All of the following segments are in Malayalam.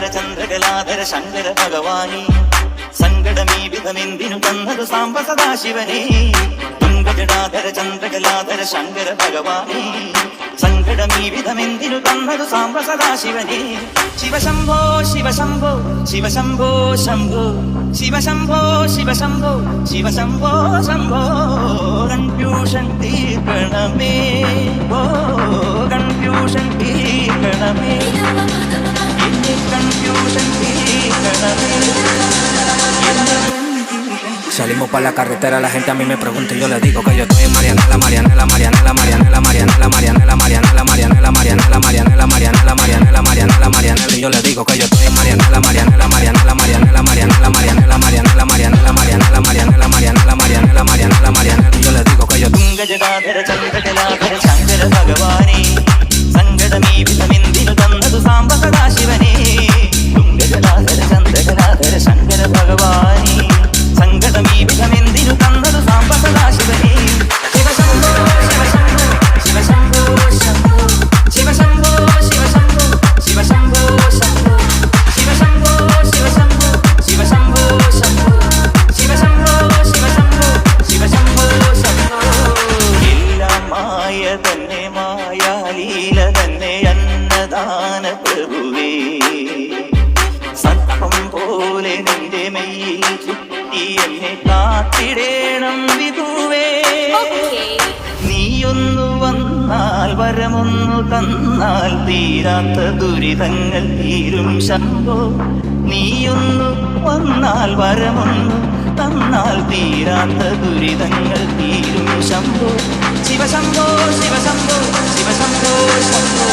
തുംഗജടാധര ചന്ദ്രകലാധര ശങ്കര ഭഗവാനി സങ്കടമീ വിധമെന്തിനു തന്നതു സാംബ സദാശിവനേ തുംഗജടാധര ചന്ദ്രകലാധര ശങ്കര ഭഗവാനി സങ്കടമീ വിധമെന്തിനു തന്നതു സാംബ സദാശിവനേ ശിവശംഭോ ശിവശംഭോ ശിവശംഭോ ശംഭോ ശിവശംഭോ ശിവശംഭോ ശിവശംഭോ ശംഭോ കൺഫ്യൂഷൻ തീർക്കണമേ ഓ കൺഫ്യൂഷൻ തീർക്കണമേ കൺഫ്യൂഷൻ തീർക്കണമേ. Salimos pa' la carretera, la gente a mí me pregunta y yo le digo que yo estoy en Marianela, Marianela, Marianela, Marianela, Marianela, Marianela, Marianela, Marianela, Marianela, Marianela, Marianela, Marianela, Marianela, Marianela, y yo le digo que yo estoy en Marianela, Marianela, Marianela, Marianela, Marianela, Marianela, Marianela, Marianela, Marianela, Marianela, Marianela, Marianela, Marianela, Marianela, y yo le digo que yo തുംഗജടാധര ചന്ദ്രകലാധര ശങ്കര ഭഗവാനേ സങ്കടമീ വിധമെന്തിനു തന്നതു സാംബ സദാശിവനേ തുംഗജടാധര ചന്ദ്രകലാധര ശങ്കര ഭഗവാനേ സങ്കടമീ വിധമെന്തിനു തന്നതു സാംബ സദാശിവനേ ശിവശംഭോ ശിവശംഭോ ശിവശംഭോ ശംഭോ ശിവശംഭോ ശിവശംഭോ ശിവശംഭോ ശംഭോ ശിവശംഭോ ശിവശംഭോ ശിവശംഭോ ശംഭോ ശിവശംഭോ ശിവശംഭോ ശിവശംഭോ ശംഭോ എല്ലാം മായ തന്നെ മായാലീല തന്നെ അന്നദാന പ്രഭുവേ സർപ്പം പോലെ നിന്റെ മെയ്യിൽ ചുറ്റി എന്നെ കാത്തിടേണം വിഭുവേ നീയൊന്നു വന്നാൽ വരമൊന്നു തന്നാൽ തീരാത്ത ദുരിതങ്ങൾ തീരും ശംഭോ നീയൊന്നു വന്നാൽ വരമൊന്നു തന്നാൽ തീരാത്ത ദുരിതങ്ങൾ തീരും ശംഭോ ശിവശംഭോ ശിവശംഭോ ശിവശംഭോ ശംഭോ.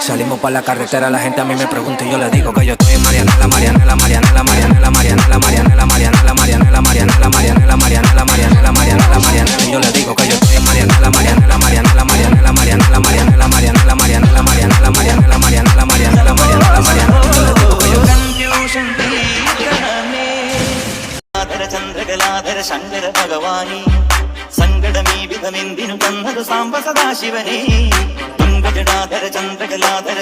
Salimos pa' la carretera, la gente a mí me pregunta y yo le digo que yo estoy en Marianela, Marianela, Marianela, Marianela, Marianela, Marianela, Marianela, Marianela, Marianela, Marianela, Marianela, Marianela, Marianela, Marianela, y yo le digo que yo estoy en Marianela, Marianela, Marianela, Marianela, Marianela, Marianela, Marianela, Marianela, Marianela, Marianela, Marianela, Marianela, Marianela, Marianela, y yo le digo que yo confusion തീർക്കണമേ ചന്ദ്രകലാധര ശങ്കര ഭഗവാനി സങ്കടമീ വിധമെന്തിനു തന്നതു സാംബ സദാശിവനേ തുംഗജടാധര ചന്ദ്രകലാധര